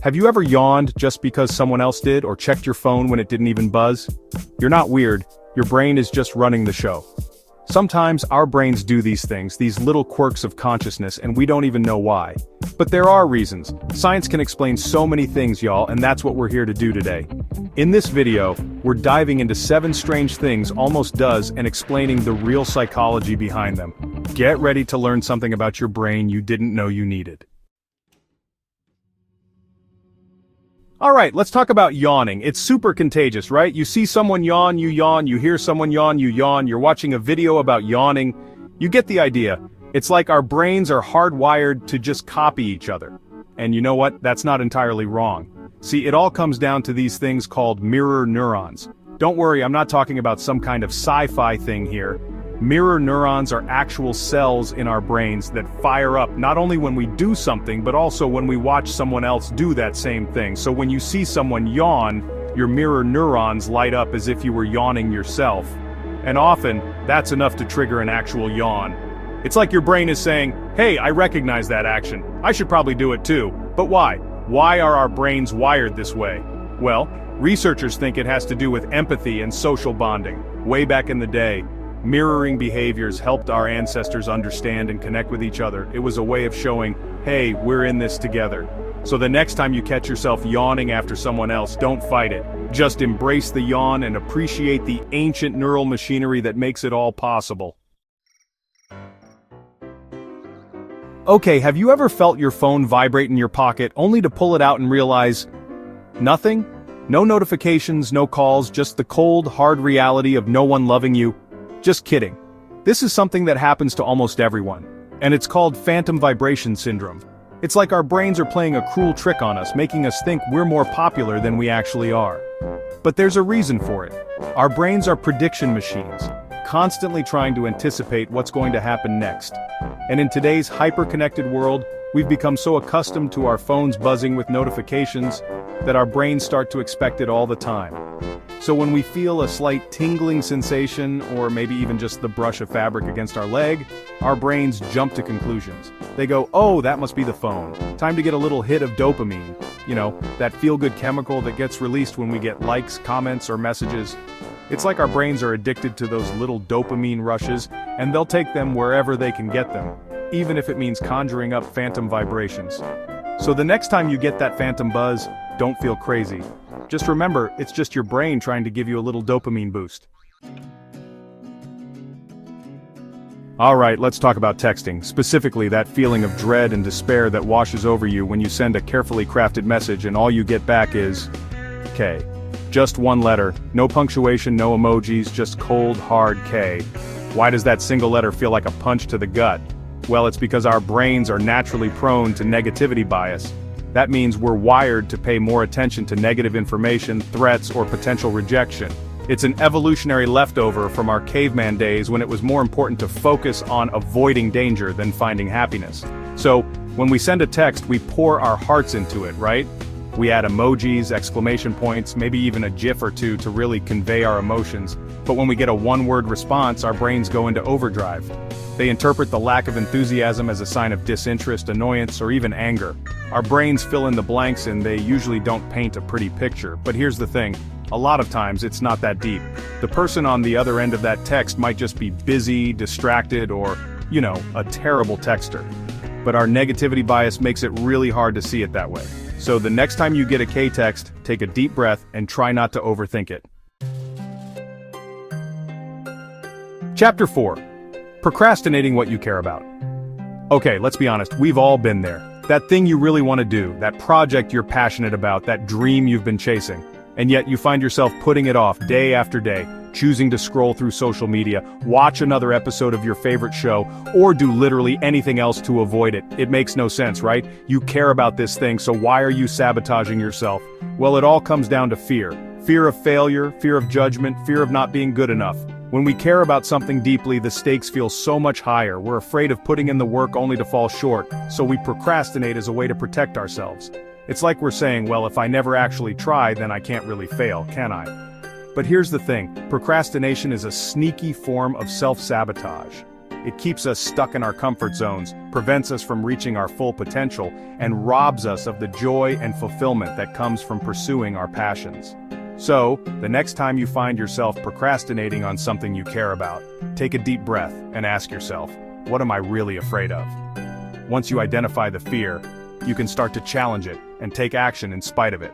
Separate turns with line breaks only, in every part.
Have you ever yawned just because someone else did or checked your phone when it didn't even buzz? You're not weird, your brain is just running the show. Sometimes our brains do these things, these little quirks of consciousness, and we don't even know why. But there are reasons. Science can explain so many things, y'all, and that's what we're here to do today. In this video, we're diving into 7 strange things almost does and explaining the real psychology behind them. Get ready to learn something about your brain you didn't know you needed. Alright, let's talk about yawning. It's super contagious, right? You see someone yawn, you hear someone yawn, you're watching a video about yawning. You get the idea. It's like our brains are hardwired to just copy each other. And you know what? That's not entirely wrong. See, it all comes down to these things called mirror neurons. Don't worry, I'm not talking about some kind of sci-fi thing here. Mirror neurons are actual cells in our brains that fire up not only when we do something, but also when we watch someone else do that same thing. So when you see someone yawn, your mirror neurons light up as if you were yawning yourself. And often, that's enough to trigger an actual yawn. It's like your brain is saying, hey, I recognize that action. I should probably do it too. But why? Why are our brains wired this way? Well, researchers think it has to do with empathy and social bonding. Way back in the day, mirroring behaviors helped our ancestors understand and connect with each other. It was a way of showing, hey, we're in this together. So the next time you catch yourself yawning after someone else, don't fight it. Just embrace the yawn and appreciate the ancient neural machinery that makes it all possible. Okay, have you ever felt your phone vibrate in your pocket only to pull it out and realize nothing? No notifications, no calls, just the cold, hard reality of no one loving you. Just kidding. This is something that happens to almost everyone, and it's called phantom vibration syndrome. It's like our brains are playing a cruel trick on us, making us think we're more popular than we actually are. But there's a reason for it. Our brains are prediction machines, constantly trying to anticipate what's going to happen next. And in today's hyper-connected world, we've become so accustomed to our phones buzzing with notifications that our brains start to expect it all the time. So when we feel a slight tingling sensation, or maybe even just the brush of fabric against our leg, our brains jump to conclusions. They go, oh, that must be the phone. Time to get a little hit of dopamine. You know, that feel-good chemical that gets released when we get likes, comments, or messages. It's like our brains are addicted to those little dopamine rushes, and they'll take them wherever they can get them, even if it means conjuring up phantom vibrations. So the next time you get that phantom buzz, don't feel crazy. Just remember, it's just your brain trying to give you a little dopamine boost. Alright, let's talk about texting, specifically that feeling of dread and despair that washes over you when you send a carefully crafted message and all you get back is K. Just one letter, no punctuation, no emojis, just cold, hard K. Why does that single letter feel like a punch to the gut? Well, it's because our brains are naturally prone to negativity bias. That means we're wired to pay more attention to negative information, threats, or potential rejection. It's an evolutionary leftover from our caveman days when it was more important to focus on avoiding danger than finding happiness. So, when we send a text, we pour our hearts into it, right? We add emojis, exclamation points, maybe even a GIF or two to really convey our emotions. But when we get a one-word response, our brains go into overdrive. They interpret the lack of enthusiasm as a sign of disinterest, annoyance, or even anger. Our brains fill in the blanks and they usually don't paint a pretty picture. But here's the thing, a lot of times it's not that deep. The person on the other end of that text might just be busy, distracted, or, a terrible texter. But our negativity bias makes it really hard to see it that way. So the next time you get a K text, take a deep breath and try not to overthink it. Chapter 4. Procrastinating what you care about. Okay, let's be honest, we've all been there. That thing you really want to do, that project you're passionate about, that dream you've been chasing. And yet you find yourself putting it off day after day, choosing to scroll through social media, watch another episode of your favorite show, or do literally anything else to avoid it. It makes no sense, right? You care about this thing, so why are you sabotaging yourself? Well, it all comes down to fear. Fear of failure, fear of judgment, fear of not being good enough. When we care about something deeply, the stakes feel so much higher. We're afraid of putting in the work only to fall short, so we procrastinate as a way to protect ourselves. It's like we're saying, well, if I never actually try, then I can't really fail, can I? But here's the thing, procrastination is a sneaky form of self-sabotage. It keeps us stuck in our comfort zones, prevents us from reaching our full potential, and robs us of the joy and fulfillment that comes from pursuing our passions. So, the next time you find yourself procrastinating on something you care about, take a deep breath and ask yourself, what am I really afraid of? Once you identify the fear, you can start to challenge it and take action in spite of it.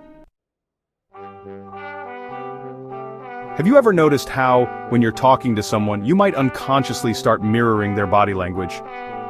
Have you ever noticed how, when you're talking to someone, you might unconsciously start mirroring their body language?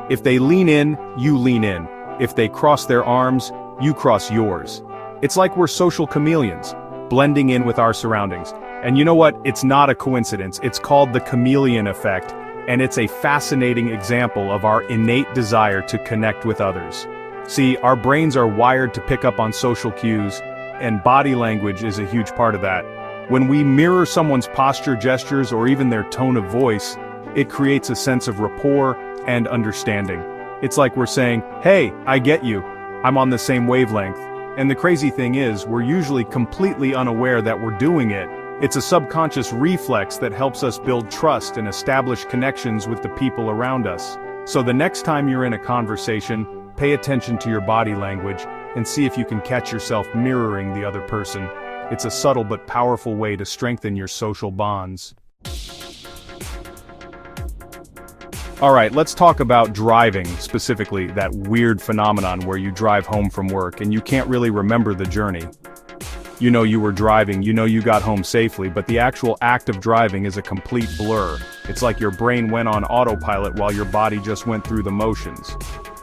If they lean in, you lean in. If they cross their arms, you cross yours. It's like we're social chameleons, blending in with our surroundings. And you know what? It's not a coincidence. It's called the chameleon effect, and it's a fascinating example of our innate desire to connect with others. See, our brains are wired to pick up on social cues, and body language is a huge part of that. When we mirror someone's posture, gestures, or even their tone of voice, it creates a sense of rapport and understanding. It's like we're saying, hey, I get you. I'm on the same wavelength. And the crazy thing is, we're usually completely unaware that we're doing it. It's a subconscious reflex that helps us build trust and establish connections with the people around us. So the next time you're in a conversation, pay attention to your body language and see if you can catch yourself mirroring the other person. It's a subtle but powerful way to strengthen your social bonds. Alright, let's talk about driving, specifically that weird phenomenon where you drive home from work and you can't really remember the journey. You know you were driving, you know you got home safely, but the actual act of driving is a complete blur. It's like your brain went on autopilot while your body just went through the motions.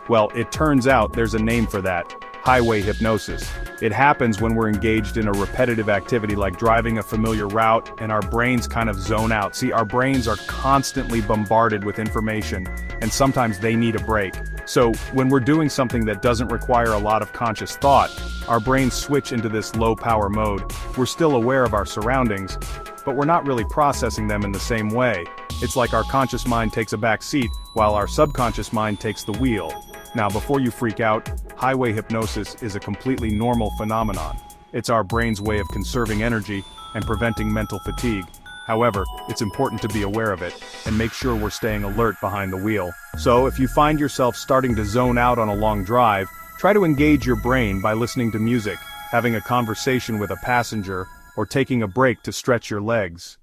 Well, it turns out there's a name for that: highway hypnosis. It happens when we're engaged in a repetitive activity like driving a familiar route and our brains kind of zone out. See, our brains are constantly bombarded with information, and sometimes they need a break. So, when we're doing something that doesn't require a lot of conscious thought, our brains switch into this low-power mode. We're still aware of our surroundings, but we're not really processing them in the same way. It's like our conscious mind takes a back seat, while our subconscious mind takes the wheel. Now, before you freak out, highway hypnosis is a completely normal phenomenon. It's our brain's way of conserving energy and preventing mental fatigue. However, it's important to be aware of it and make sure we're staying alert behind the wheel. So, if you find yourself starting to zone out on a long drive, try to engage your brain by listening to music, having a conversation with a passenger, or taking a break to stretch your legs.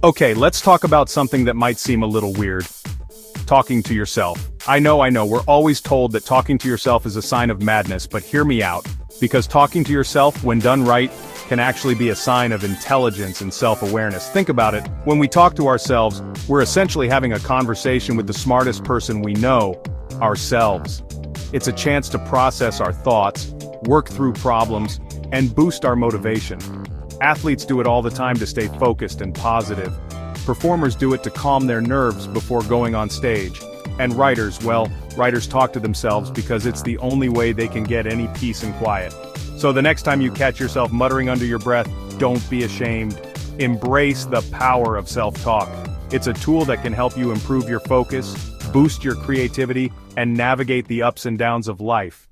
Okay, let's talk about something that might seem a little weird. Talking to yourself. I know, we're always told that talking to yourself is a sign of madness, but hear me out. Because talking to yourself, when done right, can actually be a sign of intelligence and self-awareness. Think about it. When we talk to ourselves, we're essentially having a conversation with the smartest person we know, ourselves. It's a chance to process our thoughts, work through problems, and boost our motivation. Athletes do it all the time to stay focused and positive. Performers do it to calm their nerves before going on stage. And writers, well, writers talk to themselves because it's the only way they can get any peace and quiet. So the next time you catch yourself muttering under your breath, don't be ashamed. Embrace the power of self-talk. It's a tool that can help you improve your focus, boost your creativity, and navigate the ups and downs of life.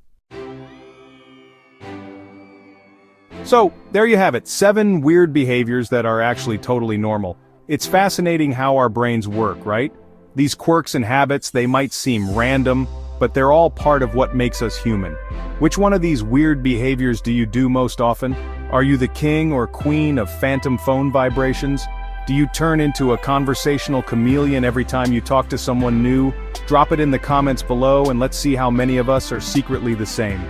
So, there you have it, 7 weird behaviors that are actually totally normal. It's fascinating how our brains work, right? These quirks and habits, they might seem random, but they're all part of what makes us human. Which one of these weird behaviors do you do most often? Are you the king or queen of phantom phone vibrations? Do you turn into a conversational chameleon every time you talk to someone new? Drop it in the comments below and let's see how many of us are secretly the same.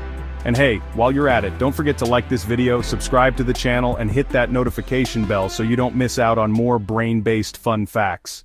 And hey, while you're at it, don't forget to like this video, subscribe to the channel, and hit that notification bell so you don't miss out on more brain-based fun facts.